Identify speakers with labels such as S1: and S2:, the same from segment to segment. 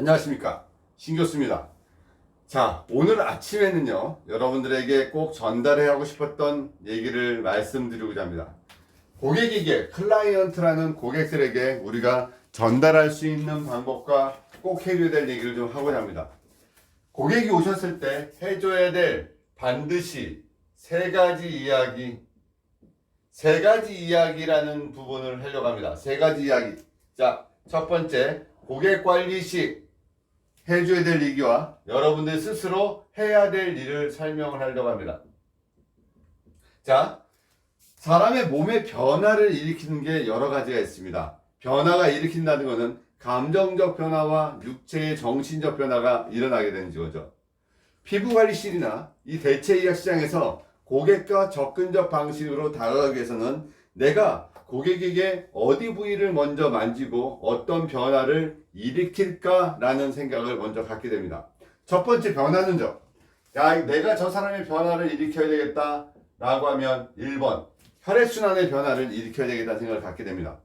S1: 안녕하십니까, 신교수입니다. 자, 오늘 아침에는요, 여러분들에게 꼭 전달하고 싶었던 얘기를 말씀드리고자 합니다. 고객에게, 클라이언트라는 고객들에게 우리가 전달할 수 있는 방법과 꼭 해줘야 될 얘기를 좀 하고자 합니다. 고객이 오셨을 때 해줘야 될 반드시 세 가지 이야기라는 부분을 하려고 합니다. 세 가지 이야기. 자, 첫 번째, 고객 관리식 해줘야 될 얘기와 여러분들 스스로 해야 될 일을 설명을 하려고 합니다. 자, 사람의 몸의 변화를 일으키는 게 여러 가지가 있습니다. 변화가 일으킨다는 것은 감정적 변화와 육체의 정신적 변화가 일어나게 되는 거죠. 피부관리실이나 이 대체의학 시장에서 고객과 접근적 방식으로 다가가기 위해서는 내가 고객에게 어디 부위를 먼저 만지고 어떤 변화를 일으킬까라는 생각을 먼저 갖게 됩니다. 첫 번째 변화는 내가 저 사람의 변화를 일으켜야 되겠다 라고 하면 1번 혈액순환의 변화를 일으켜야 되겠다는 생각을 갖게 됩니다.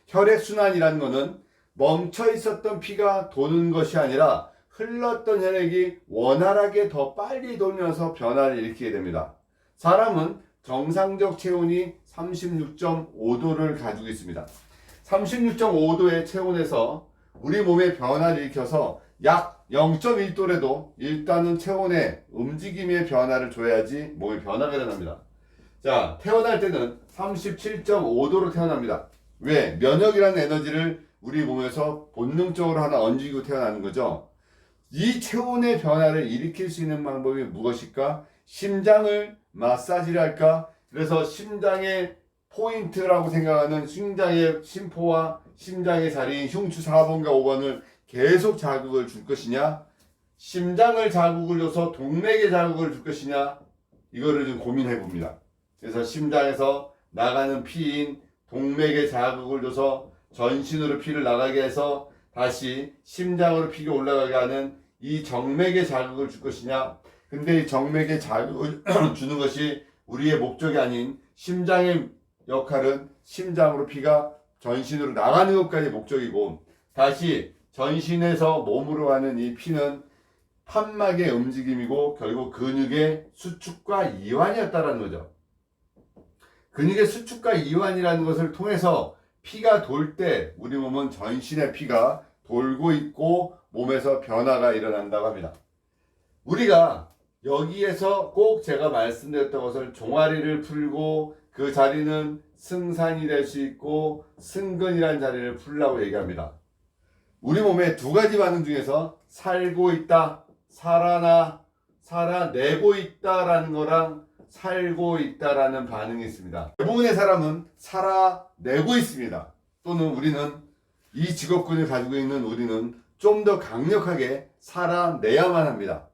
S1: 혈액순환이라는 것은 멈춰 있었던 피가 도는 것이 아니라 흘렀던 혈액이 원활하게 더 빨리 돌면서 변화를 일으키게 됩니다. 사람은 정상적 체온이 36.5도를 가지고 있습니다. 36.5도의 체온에서 우리 몸의 변화를 일으켜서 약 0.1도라도 일단은 체온의 움직임의 변화를 줘야지 몸의 변화가 일어납니다. 자, 태어날 때는 37.5도로 태어납니다. 왜? 면역이라는 에너지를 우리 몸에서 본능적으로 하나 얹히고 태어나는 거죠. 이 체온의 변화를 일으킬 수 있는 방법이 무엇일까? 심장을 마사지를 할까? 그래서 심장의 포인트라고 생각하는 심장의 심포와 심장의 자리인 흉추 4번과 5번을 계속 자극을 줄 것이냐? 심장을 자극을 줘서 동맥에 자극을 줄 것이냐? 이거를 좀 고민해 봅니다. 그래서 심장에서 나가는 피인 동맥에 자극을 줘서 전신으로 피를 나가게 해서 다시 심장으로 피가 올라가게 하는 이 정맥에 자극을 줄 것이냐? 근데 이 정맥에 자극을 주는 것이 우리의 목적이 아닌 심장의 역할은 심장으로 피가 전신으로 나가는 것까지 목적이고 다시 전신에서 몸으로 가는 이 피는 판막의 움직임이고 결국 근육의 수축과 이완이었다라는 거죠. 근육의 수축과 이완이라는 것을 통해서 피가 돌 때 우리 몸은 전신의 피가 돌고 있고 몸에서 변화가 일어난다고 합니다. 우리가 여기에서 꼭 제가 말씀드렸던 것을 종아리를 풀고 그 자리는 승산이 될 수 있고 승근이라는 자리를 풀라고 얘기합니다. 우리 몸에 두 가지 반응 중에서 살고 있다, 살아내고 있다라는 거랑 살고 있다라는 반응이 있습니다. 대부분의 사람은 살아내고 있습니다. 또는 우리는 이 직업군을 가지고 있는 우리는 좀 더 강력하게 살아내야만 합니다.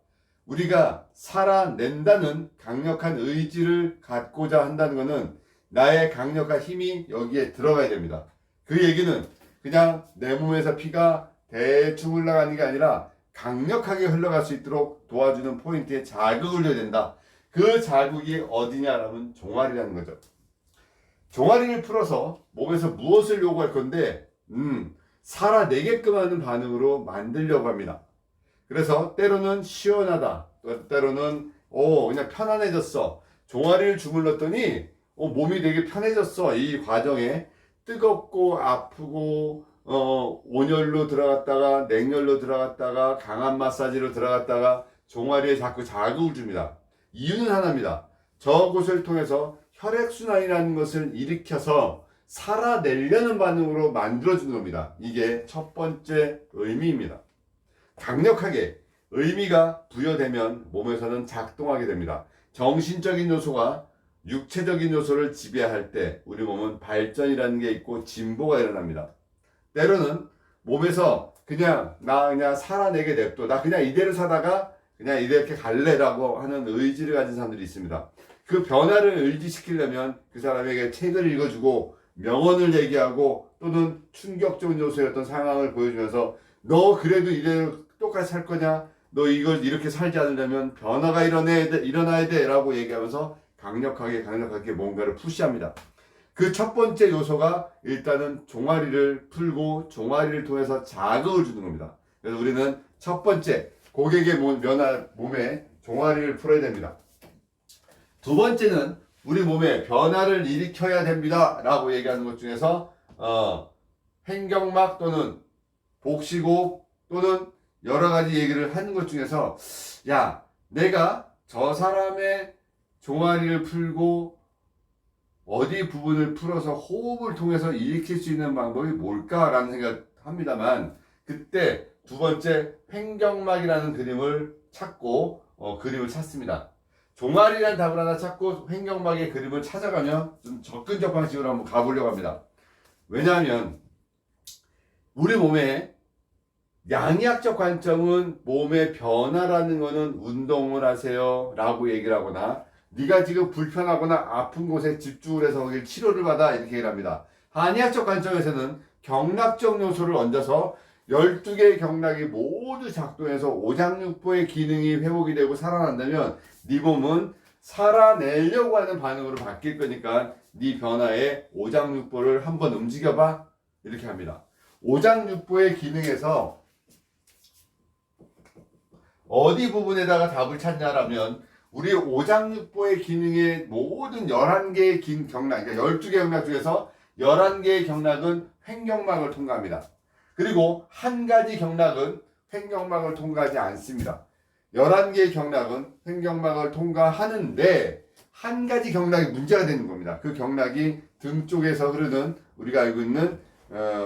S1: 우리가 살아낸다는 강력한 의지를 갖고자 한다는 것은 나의 강력한 힘이 여기에 들어가야 됩니다. 그 얘기는 그냥 내 몸에서 피가 대충 흘러가는 게 아니라 강력하게 흘러갈 수 있도록 도와주는 포인트에 자극을 줘야 된다. 그 자극이 어디냐라면 종아리라는 거죠. 종아리를 풀어서 몸에서 무엇을 요구할 건데 살아내게끔 하는 반응으로 만들려고 합니다. 그래서 때로는 시원하다, 때로는 그냥 편안해졌어. 종아리를 주물렀더니 몸이 되게 편해졌어. 이 과정에 뜨겁고 아프고 온열로 들어갔다가 냉열로 들어갔다가 강한 마사지로 들어갔다가 종아리에 자꾸 자극을 줍니다. 이유는 하나입니다. 저곳을 통해서 혈액순환이라는 것을 일으켜서 살아내려는 반응으로 만들어주는 겁니다. 이게 첫 번째 의미입니다. 강력하게 의미가 부여되면 몸에서는 작동하게 됩니다. 정신적인 요소가 육체적인 요소를 지배할 때 우리 몸은 발전이라는 게 있고 진보가 일어납니다. 때로는 몸에서 나 그냥 살아내게 냅둬. 나 그냥 이대로 사다가 그냥 이렇게 갈래라고 하는 의지를 가진 사람들이 있습니다. 그 변화를 의지시키려면 그 사람에게 책을 읽어주고 명언을 얘기하고 또는 충격적인 요소의 어떤 상황을 보여주면서 너 그래도 이대로 똑같이 살 거냐? 너 이걸 이렇게 살지 않으려면 변화가 일어나야 돼 라고 얘기하면서 강력하게 뭔가를 푸시합니다. 그 첫 번째 요소가 일단은 종아리를 풀고 종아리를 통해서 자극을 주는 겁니다. 그래서 우리는 첫 번째 고객의 몸에 종아리를 풀어야 됩니다. 두 번째는 우리 몸에 변화를 일으켜야 됩니다 라고 얘기하는 것 중에서 횡격막 또는 복식호흡 또는 여러 가지 얘기를 하는 것 중에서 야, 내가 저 사람의 종아리를 풀고 어디 부분을 풀어서 호흡을 통해서 일으킬 수 있는 방법이 뭘까라는 생각을 합니다만, 그때 두 번째 횡격막이라는 그림을 찾고 그림을 찾습니다. 종아리라는 답을 하나 찾고 횡격막의 그림을 찾아가면 좀 접근적 방식으로 한번 가보려고 합니다. 왜냐하면 우리 몸에 양의학적 관점은 몸의 변화라는 거는 운동을 하세요 라고 얘기를 하거나, 네가 지금 불편하거나 아픈 곳에 집중을 해서 거기 치료를 받아 이렇게 얘기를 합니다. 한의학적 관점에서는 경락적 요소를 얹어서 12개의 경락이 모두 작동해서 오장육부의 기능이 회복이 되고 살아난다면 네 몸은 살아내려고 하는 반응으로 바뀔 거니까 네 변화에 오장육부를 한번 움직여봐 이렇게 합니다. 오장육부의 기능에서 어디 부분에다가 답을 찾냐라면 우리 오장육부의 기능의 모든 11개의 경락, 그러니까 12개의 경락 중에서 11개의 경락은 횡격막을 통과합니다. 그리고 한 가지 경락은 횡격막을 통과하지 않습니다. 11개의 경락은 횡격막을 통과하는데 한 가지 경락이 문제가 되는 겁니다. 그 경락이 등 쪽에서 흐르는 우리가 알고 있는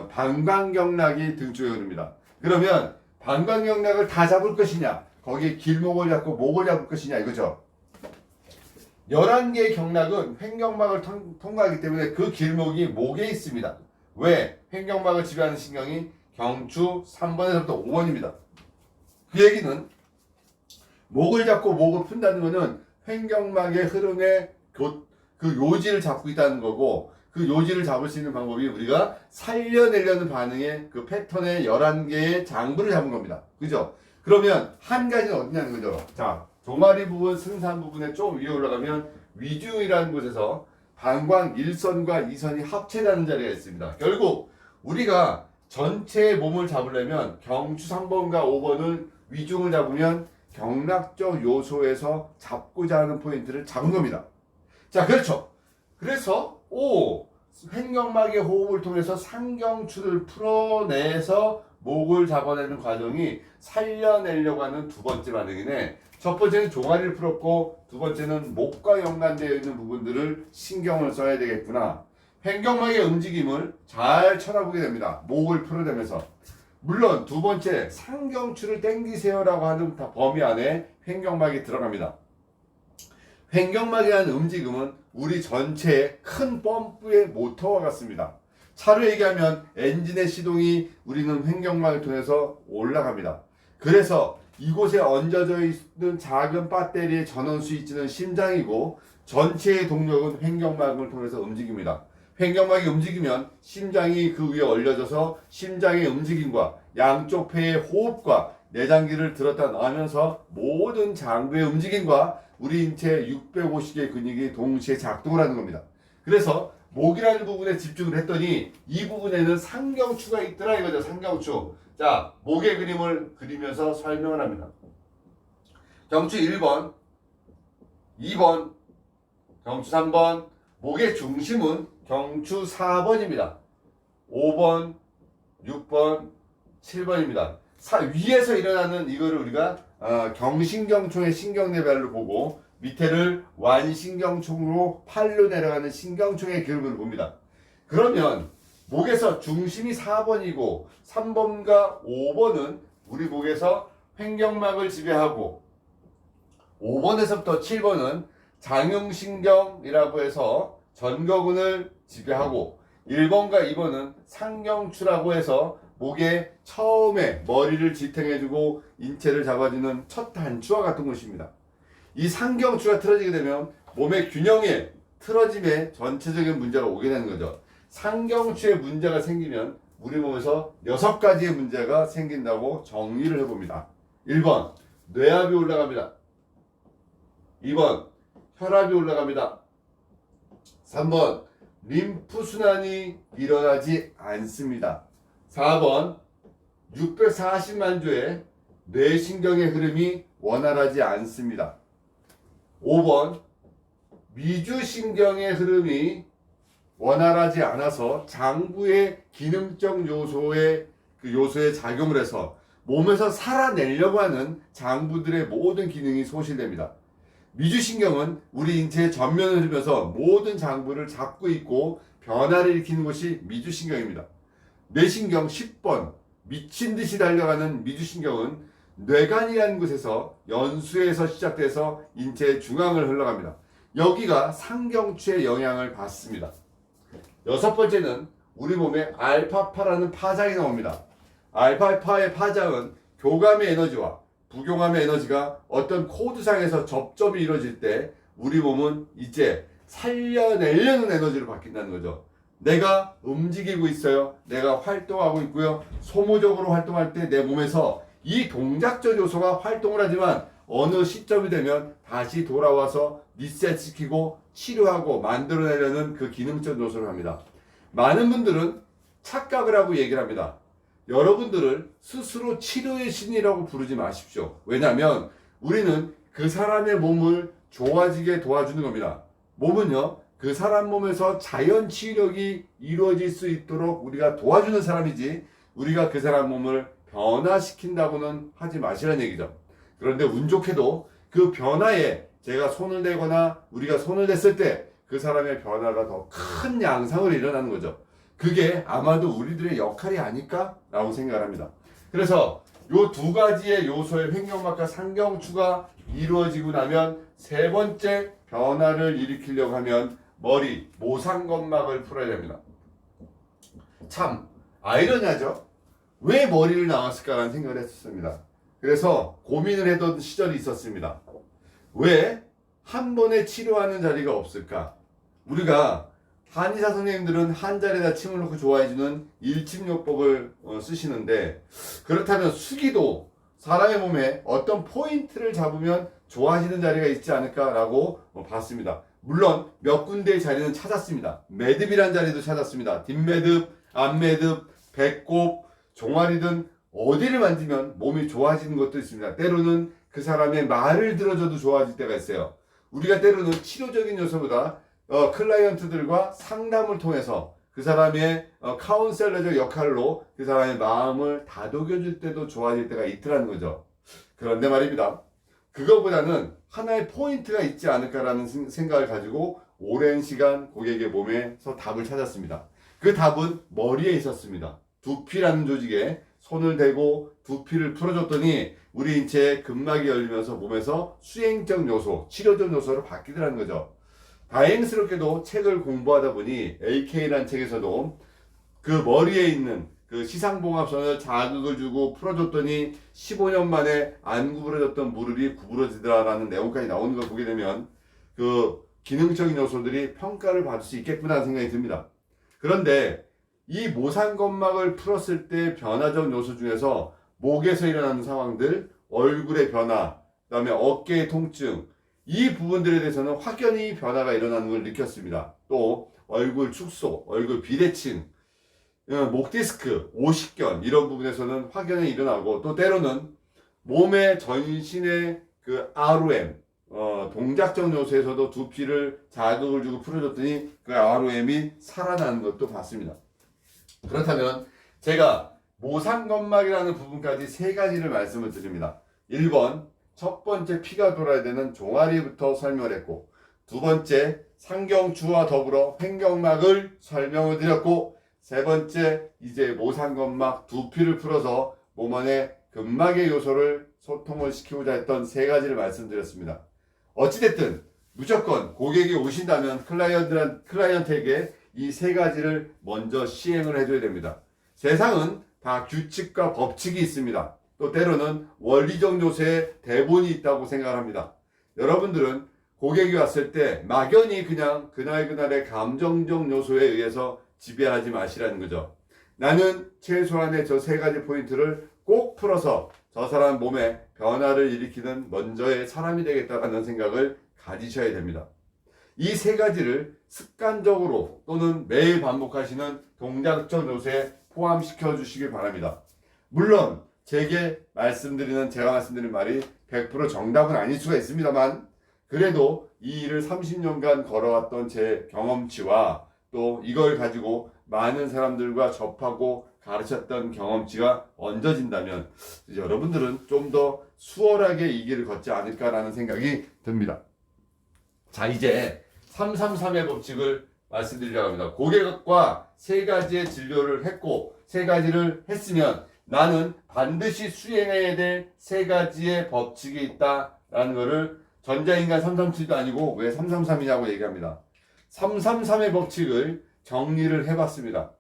S1: 방광경락이 등 쪽에 흐릅니다. 그러면 방광경락을 다 잡을 것이냐, 거기에 길목을 잡고 목을 잡을 것이냐 이거죠. 11개의 경락은 횡격막을 통과하기 때문에 그 길목이 목에 있습니다. 왜? 횡격막을 지배하는 신경이 경추 3번에서부터 5번입니다. 그 얘기는 목을 잡고 목을 푼다는 것은 횡격막의 흐름의 그 요지를 잡고 있다는 거고, 그 요지를 잡을 수 있는 방법이 우리가 살려내려는 반응의 그 패턴의 11개의 장부를 잡은 겁니다. 그죠? 그러면 한 가지는 어디냐는 거죠. 자, 종아리 부분, 승산 부분에 좀 위에 올라가면 위중이라는 곳에서 방광 1선과 2선이 합체되는 자리가 있습니다. 결국 우리가 전체의 몸을 잡으려면 경추 3번과 5번을 위중을 잡으면 경락적 요소에서 잡고자 하는 포인트를 잡은 겁니다. 자, 그렇죠. 그래서 횡격막의 호흡을 통해서 상경추를 풀어내서 목을 잡아내는 과정이 살려내려고 하는 두 번째 반응이네. 첫 번째는 종아리를 풀었고 두 번째는 목과 연관되어 있는 부분들을 신경을 써야 되겠구나. 횡격막의 움직임을 잘 쳐다보게 됩니다. 목을 풀어내면서. 물론 두 번째 상경추를 당기세요라고 하는 범위 안에 횡격막이 들어갑니다. 횡격막이라는 움직임은 우리 전체의 큰 펌프의 모터와 같습니다. 차로 얘기하면 엔진의 시동이 우리는 횡격막을 통해서 올라갑니다. 그래서 이곳에 얹어져 있는 작은 배터리의 전원 스위치는 심장이고 전체의 동력은 횡격막을 통해서 움직입니다. 횡격막이 움직이면 심장이 그 위에 올려져서 심장의 움직임과 양쪽 폐의 호흡과 내장기를 들었다 놔면서 모든 장부의 움직임과 우리 인체 650개 근육이 동시에 작동을 하는 겁니다. 그래서 목이라는 부분에 집중을 했더니 이 부분에는 상경추가 있더라 이거죠. 상경추. 자, 목의 그림을 그리면서 설명을 합니다. 경추 1번, 2번, 경추 3번, 목의 중심은 경추 4번입니다. 5번, 6번, 7번입니다. 위에서 일어나는 이거를 우리가 경신경총의 신경레벨을 보고 밑에를 완신경총으로 팔로 내려가는 신경총의 그림을 봅니다. 그러면 목에서 중심이 4번이고 3번과 5번은 우리 목에서 횡격막을 지배하고 5번에서부터 7번은 장흉신경이라고 해서 전거근을 지배하고 1번과 2번은 상경추라고 해서 목에 처음에 머리를 지탱해주고 인체를 잡아주는 첫 단추와 같은 것입니다. 이 상경추가 틀어지게 되면 몸의 균형에 틀어짐에 전체적인 문제가 오게 되는 거죠. 상경추에 문제가 생기면 우리 몸에서 6가지의 문제가 생긴다고 정리를 해봅니다. 1번 뇌압이 올라갑니다. 2번 혈압이 올라갑니다. 3번 림프순환이 일어나지 않습니다. 4번 640만 주의 뇌신경의 흐름이 원활하지 않습니다. 5번 미주신경의 흐름이 원활하지 않아서 장부의 기능적 요소에 작용을 해서 몸에서 살아내려고 하는 장부들의 모든 기능이 소실됩니다. 미주신경은 우리 인체의 전면을 흐르면서 모든 장부를 잡고 있고 변화를 일으키는 것이 미주신경입니다. 뇌신경 10번 미친 듯이 달려가는 미주신경은 뇌간이라는 곳에서 연수에서 시작돼서 인체의 중앙을 흘러갑니다. 여기가 상경추의 영향을 받습니다. 여섯 번째는 우리 몸에 알파파라는 파장이 나옵니다. 알파파의 파장은 교감의 에너지와 부교감의 에너지가 어떤 코드상에서 접점이 이루어질 때 우리 몸은 이제 살려내려는 에너지로 바뀐다는 거죠. 내가 움직이고 있어요. 내가 활동하고 있고요. 소모적으로 활동할 때 내 몸에서 이 동작적 요소가 활동을 하지만 어느 시점이 되면 다시 돌아와서 리셋시키고 치료하고 만들어내려는 그 기능적 요소를 합니다. 많은 분들은 착각을 하고 얘기를 합니다. 여러분들을 스스로 치료의 신이라고 부르지 마십시오. 왜냐하면 우리는 그 사람의 몸을 좋아지게 도와주는 겁니다. 몸은요, 그 사람 몸에서 자연 치유력이 이루어질 수 있도록 우리가 도와주는 사람이지 우리가 그 사람 몸을 변화시킨다고는 하지 마시라는 얘기죠. 그런데 운 좋게도 그 변화에 제가 손을 대거나 우리가 손을 댔을 때 그 사람의 변화가 더 큰 양상으로 일어나는 거죠. 그게 아마도 우리들의 역할이 아닐까? 라고 생각을 합니다. 그래서 요 두 가지의 요소의 횡격막과 상경추가 이루어지고 나면 세 번째 변화를 일으키려고 하면 머리, 모상건막을 풀어야 됩니다. 참 아이러니하죠? 왜 머리를 나왔을까라는 생각을 했었습니다. 그래서 고민을 했던 시절이 있었습니다. 왜 한 번에 치료하는 자리가 없을까? 우리가 한의사 선생님들은 한 자리에다 침을 놓고 좋아해주는 일침요법을 쓰시는데 그렇다면 수기도 사람의 몸에 어떤 포인트를 잡으면 좋아지는 자리가 있지 않을까라고 봤습니다. 물론 몇 군데의 자리는 찾았습니다. 매듭이란 자리도 찾았습니다. 뒷매듭, 앞매듭, 배꼽, 종아리든 어디를 만지면 몸이 좋아지는 것도 있습니다. 때로는 그 사람의 말을 들어줘도 좋아질 때가 있어요. 우리가 때로는 치료적인 요소보다 클라이언트들과 상담을 통해서 그 사람의 카운셀러적 역할로 그 사람의 마음을 다독여줄 때도 좋아질 때가 있더라는 거죠. 그런데 말입니다. 그거보다는 하나의 포인트가 있지 않을까라는 생각을 가지고 오랜 시간 고객의 몸에서 답을 찾았습니다. 그 답은 머리에 있었습니다. 두피라는 조직에 손을 대고 두피를 풀어줬더니 우리 인체의 근막이 열리면서 몸에서 수행적 요소, 치료적 요소로 바뀌더라는 거죠. 다행스럽게도 책을 공부하다 보니 AK라는 책에서도 그 머리에 있는 그 시상봉합선을 자극을 주고 풀어줬더니 15년 만에 안 구부러졌던 무릎이 구부러지더라라는 내용까지 나오는 걸 보게 되면 그 기능적인 요소들이 평가를 받을 수 있겠구나 생각이 듭니다. 그런데 이 모상건막을 풀었을 때 변화적 요소 중에서 목에서 일어나는 상황들, 얼굴의 변화, 그 다음에 어깨의 통증, 이 부분들에 대해서는 확연히 변화가 일어나는 걸 느꼈습니다. 또 얼굴 축소, 얼굴 비대칭, 목 디스크, 오십견 이런 부분에서는 확연히 일어나고 또 때로는 몸의 전신의 그 ROM, 동작적 요소에서도 두피를 자극을 주고 풀어줬더니 그 ROM이 살아나는 것도 봤습니다. 그렇다면 제가 모상건막이라는 부분까지 세 가지를 말씀을 드립니다. 1번, 첫 번째 피가 돌아야 되는 종아리부터 설명을 했고, 두 번째 상경추와 더불어 횡격막을 설명을 드렸고, 세 번째 이제 모상건막 두피를 풀어서 몸 안에 근막의 요소를 소통을 시키고자 했던 세 가지를 말씀드렸습니다. 어찌됐든 무조건 고객이 오신다면 클라이언트에게 이 세 가지를 먼저 시행을 해줘야 됩니다. 세상은 다 규칙과 법칙이 있습니다. 또 때로는 원리적 요소에 대본이 있다고 생각합니다. 여러분들은 고객이 왔을 때 막연히 그냥 그날그날의 감정적 요소에 의해서 지배하지 마시라는 거죠. 나는 최소한의 저 세 가지 포인트를 꼭 풀어서 저 사람 몸에 변화를 일으키는 먼저의 사람이 되겠다는 생각을 가지셔야 됩니다. 이 세 가지를 습관적으로 또는 매일 반복하시는 동작적 요소에 포함시켜 주시길 바랍니다. 물론 제가 말씀드린 말이 100% 정답은 아닐 수가 있습니다만, 그래도 이 일을 30년간 걸어왔던 제 경험치와 또 이걸 가지고 많은 사람들과 접하고 가르쳤던 경험치가 얹어진다면 여러분들은 좀 더 수월하게 이 길을 걷지 않을까라는 생각이 듭니다. 자, 이제 333의 법칙을 말씀드리려고 합니다. 고객과 세 가지의 진료를 했고, 세 가지를 했으면 나는 반드시 수행해야 될 세 가지의 법칙이 있다라는 것을 전자인간 337도 아니고 왜 333이냐고 얘기합니다. 333의 법칙을 정리를 해봤습니다.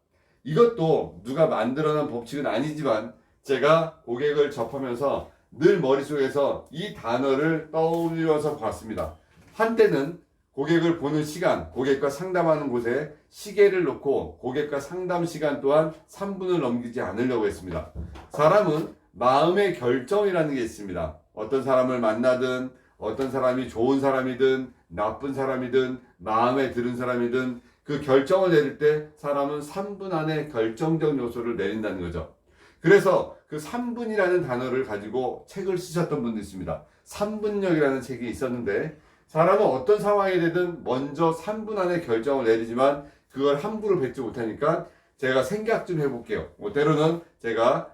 S1: 이것도 누가 만들어낸 법칙은 아니지만 제가 고객을 접하면서 늘 머릿속에서 이 단어를 떠올려서 봤습니다. 한때는 고객을 보는 시간, 고객과 상담하는 곳에 시계를 놓고 고객과 상담 시간 또한 3분을 넘기지 않으려고 했습니다. 사람은 마음의 결정이라는 게 있습니다. 어떤 사람을 만나든 어떤 사람이 좋은 사람이든 나쁜 사람이든 마음에 드는 사람이든 그 결정을 내릴 때 사람은 3분 안에 결정적 요소를 내린다는 거죠. 그래서 그 3분이라는 단어를 가지고 책을 쓰셨던 분도 있습니다. 3분력이라는 책이 있었는데 사람은 어떤 상황이 되든 먼저 3분 안에 결정을 내리지만 그걸 함부로 뱉지 못하니까 제가 생각 좀 해볼게요. 때로는 제가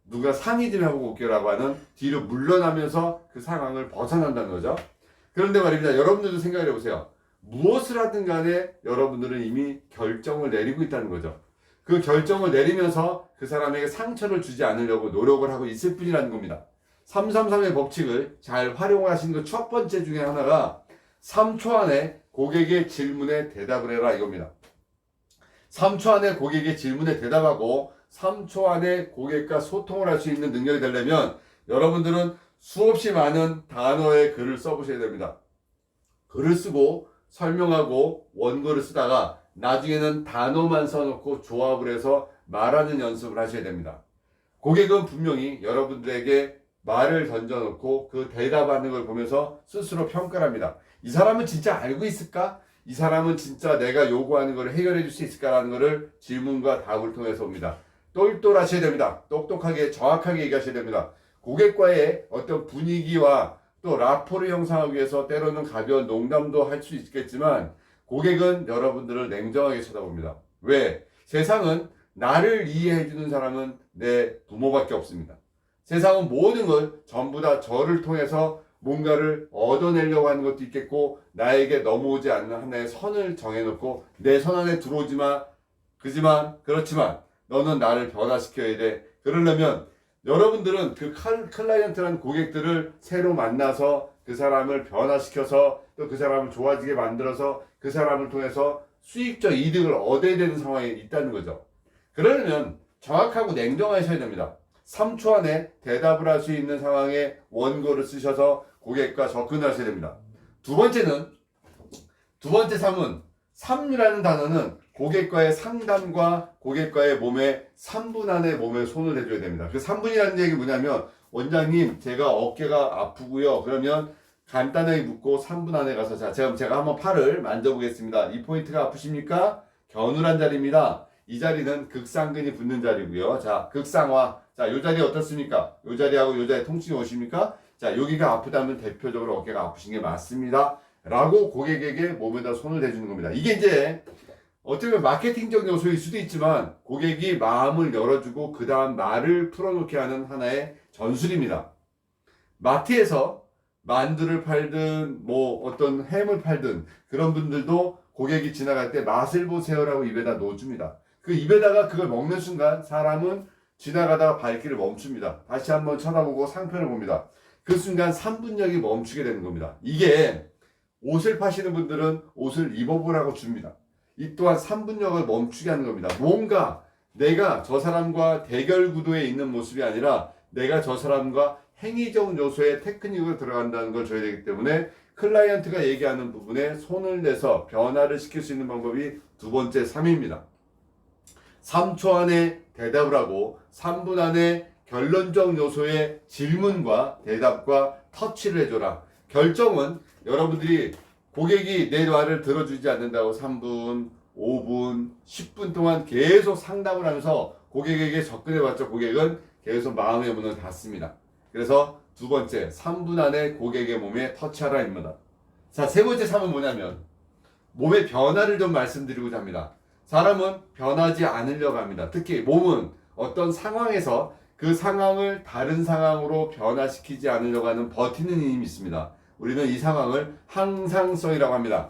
S1: 누가 상의 좀 해보고 올게요라고 하는 뒤로 물러나면서 그 상황을 벗어난다는 거죠. 그런데 말입니다. 여러분들도 생각을 해보세요. 무엇을 하든 간에 여러분들은 이미 결정을 내리고 있다는 거죠. 그 결정을 내리면서 그 사람에게 상처를 주지 않으려고 노력을 하고 있을 뿐이라는 겁니다. 333의 법칙을 잘 활용하시는 그 첫 번째 중에 하나가 3초 안에 고객의 질문에 대답을 해라 이겁니다. 3초 안에 고객의 질문에 대답하고 3초 안에 고객과 소통을 할 수 있는 능력이 되려면 여러분들은 수없이 많은 단어의 글을 써보셔야 됩니다. 글을 쓰고 설명하고 원고를 쓰다가 나중에는 단어만 써놓고 조합을 해서 말하는 연습을 하셔야 됩니다. 고객은 분명히 여러분들에게 말을 던져놓고 그 대답하는 걸 보면서 스스로 평가를 합니다. 이 사람은 진짜 알고 있을까? 이 사람은 진짜 내가 요구하는 걸 해결해 줄 수 있을까라는 것을 질문과 답을 통해서 봅니다. 똘똘하셔야 됩니다. 똑똑하게 정확하게 얘기하셔야 됩니다. 고객과의 어떤 분위기와 또 라포를 형성하기 위해서 때로는 가벼운 농담도 할 수 있겠지만 고객은 여러분들을 냉정하게 쳐다봅니다. 왜? 세상은 나를 이해해 주는 사람은 내 부모밖에 없습니다. 세상은 모든 걸 전부 다 저를 통해서 뭔가를 얻어내려고 하는 것도 있겠고 나에게 넘어오지 않는 하나의 선을 정해놓고 내 선 안에 들어오지 마. 그렇지만 너는 나를 변화시켜야 돼. 그러려면 여러분들은 그 클라이언트라는 고객들을 새로 만나서 그 사람을 변화시켜서 또 그 사람을 좋아지게 만들어서 그 사람을 통해서 수익적 이득을 얻어야 되는 상황에 있다는 거죠. 그러려면 정확하고 냉정하셔야 됩니다. 3초 안에 대답을 할 수 있는 상황에 원고를 쓰셔서 고객과 접근하셔야 됩니다. 두 번째 3은 3이라는 단어는 고객과의 상담과 고객과의 몸에 3분 안에 몸에 손을 해줘야 됩니다. 그 3분이라는 얘기 뭐냐면 원장님 제가 어깨가 아프고요. 그러면 간단하게 묻고 3분 안에 가서 자 제가 한번 팔을 만져보겠습니다. 이 포인트가 아프십니까? 겨누란 자리입니다. 이 자리는 극상근이 붙는 자리고요. 자 극상화 자 요 자리 어떻습니까? 요 자리하고 요 자리 통증이 오십니까? 자 여기가 아프다면 대표적으로 어깨가 아프신 게 맞습니다. 라고 고객에게 몸에다 손을 대주는 겁니다. 이게 이제 어떻게 보면 마케팅적 요소일 수도 있지만 고객이 마음을 열어주고 그 다음 말을 풀어놓게 하는 하나의 전술입니다. 마트에서 만두를 팔든 뭐 어떤 햄을 팔든 그런 분들도 고객이 지나갈 때 맛을 보세요라고 입에다 넣어줍니다. 그 입에다가 그걸 먹는 순간 사람은 지나가다가 발길을 멈춥니다. 다시 한번 쳐다보고 상편을 봅니다. 그 순간 3분력이 멈추게 되는 겁니다. 이게 옷을 파시는 분들은 옷을 입어보라고 줍니다. 이 또한 3분력을 멈추게 하는 겁니다. 뭔가 내가 저 사람과 대결 구도에 있는 모습이 아니라 내가 저 사람과 행위적 요소의 테크닉으로 들어간다는 걸 줘야 되기 때문에 클라이언트가 얘기하는 부분에 손을 내서 변화를 시킬 수 있는 방법이 두 번째 3입니다. 3초 안에 대답을 하고 3분 안에 결론적 요소의 질문과 대답과 터치를 해줘라. 결정은 여러분들이 고객이 내 말을 들어주지 않는다고 3분, 5분, 10분 동안 계속 상담을 하면서 고객에게 접근해봤자 고객은 계속 마음의 문을 닫습니다. 그래서 두 번째, 3분 안에 고객의 몸에 터치하라입니다. 자, 세 번째 3은 뭐냐면 몸의 변화를 좀 말씀드리고자 합니다. 사람은 변하지 않으려고 합니다. 특히 몸은 어떤 상황에서 그 상황을 다른 상황으로 변화시키지 않으려고 하는 버티는 힘이 있습니다. 우리는 이 상황을 항상성이라고 합니다.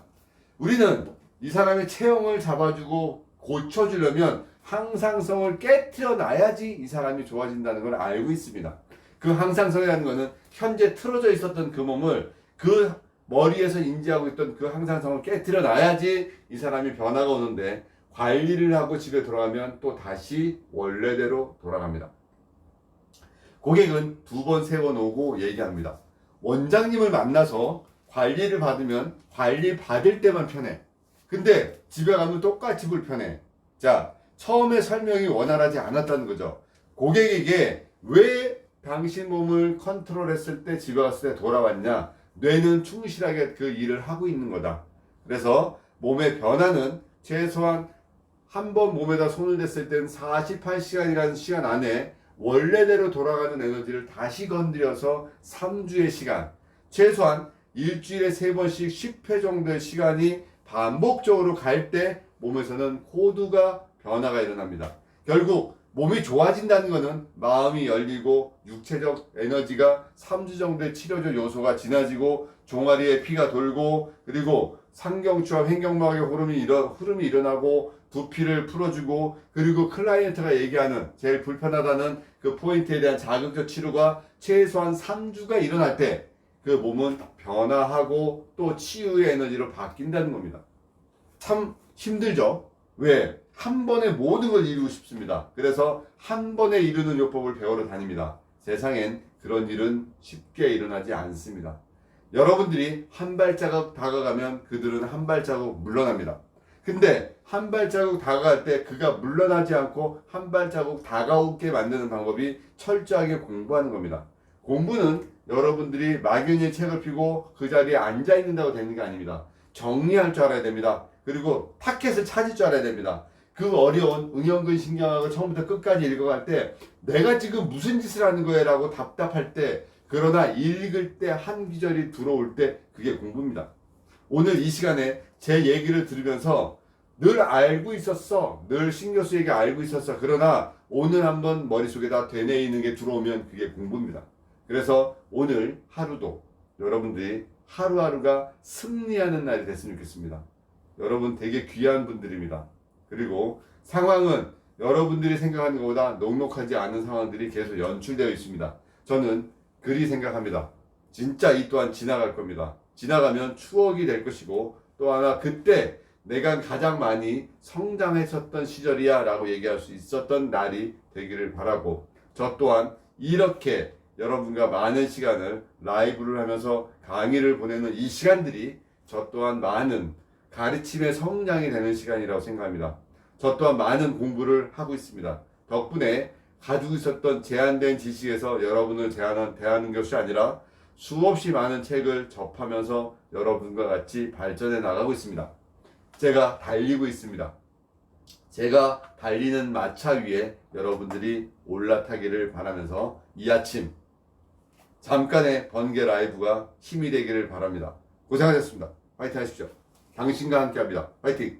S1: 우리는 이 사람의 체형을 잡아주고 고쳐주려면 항상성을 깨트려 놔야지 이 사람이 좋아진다는 걸 알고 있습니다. 그 항상성이라는 것은 현재 틀어져 있었던 그 몸을 그 머리에서 인지하고 있던 그 항상성을 깨트려 놔야지 이 사람이 변화가 오는데, 관리를 하고 집에 돌아가면 또 다시 원래대로 돌아갑니다. 고객은 2번, 3번 오고 얘기합니다. 원장님을 만나서 관리를 받으면 관리 받을 때만 편해. 근데 집에 가면 똑같이 불편해. 자, 처음에 설명이 원활하지 않았다는 거죠. 고객에게 왜 당신 몸을 컨트롤했을 때 집에 갔을 때 돌아왔냐? 뇌는 충실하게 그 일을 하고 있는 거다. 그래서 몸의 변화는 최소한 한 번 몸에다 손을 댔을 때는 48시간이라는 시간 안에 원래대로 돌아가는 에너지를 다시 건드려서 3주의 시간, 최소한 일주일에 3번씩 10회 정도의 시간이 반복적으로 갈 때 몸에서는 호두가 변화가 일어납니다. 결국 몸이 좋아진다는 것은 마음이 열리고 육체적 에너지가 3주 정도의 치료적 요소가 지나지고 종아리에 피가 돌고, 그리고 상경추와 횡격막의 흐름이 일어나고 두피를 풀어주고, 그리고 클라이언트가 얘기하는 제일 불편하다는 그 포인트에 대한 자극적 치료가 최소한 3주가 일어날 때 그 몸은 변화하고 또 치유의 에너지로 바뀐다는 겁니다. 참 힘들죠? 왜? 한 번에 모든 걸 이루고 싶습니다. 그래서 한 번에 이루는 요법을 배우러 다닙니다. 세상엔 그런 일은 쉽게 일어나지 않습니다. 여러분들이 한 발자국 다가가면 그들은 한 발자국 물러납니다. 근데 한 발자국 다가갈 때 그가 물러나지 않고 한 발자국 다가오게 만드는 방법이 철저하게 공부하는 겁니다. 공부는 여러분들이 막연히 책을 펴고 그 자리에 앉아 있는다고 되는 게 아닙니다. 정리할 줄 알아야 됩니다. 그리고 타켓을 찾을 줄 알아야 됩니다. 그 어려운 응연근 신경학을 처음부터 끝까지 읽어갈 때 내가 지금 무슨 짓을 하는 거야 라고 답답할 때, 그러나 읽을 때 한 귀절이 들어올 때 그게 공부입니다. 오늘 이 시간에 제 얘기를 들으면서 늘 알고 있었어, 늘 신교수 얘기 알고 있었어, 그러나 오늘 한번 머릿속에다 되뇌이는 게 들어오면 그게 공부입니다. 그래서 오늘 하루도 여러분들이 하루하루가 승리하는 날이 됐으면 좋겠습니다. 여러분 되게 귀한 분들입니다. 그리고 상황은 여러분들이 생각하는 것보다 녹록하지 않은 상황들이 계속 연출되어 있습니다. 저는 그리 생각합니다. 진짜 이 또한 지나갈 겁니다. 지나가면 추억이 될 것이고, 또 하나 그때 내가 가장 많이 성장했었던 시절이야 라고 얘기할 수 있었던 날이 되기를 바라고, 저 또한 이렇게 여러분과 많은 시간을 라이브를 하면서 강의를 보내는 이 시간들이 저 또한 많은 가르침의 성장이 되는 시간이라고 생각합니다. 저 또한 많은 공부를 하고 있습니다. 덕분에 가지고 있었던 제한된 지식에서 여러분을 대하는 것이 아니라 수없이 많은 책을 접하면서 여러분과 같이 발전해 나가고 있습니다. 제가 달리고 있습니다. 제가 달리는 마차 위에 여러분들이 올라타기를 바라면서 이 아침 잠깐의 번개 라이브가 힘이 되기를 바랍니다. 고생하셨습니다. 파이팅 하십시오. 당신과 함께합니다. 파이팅!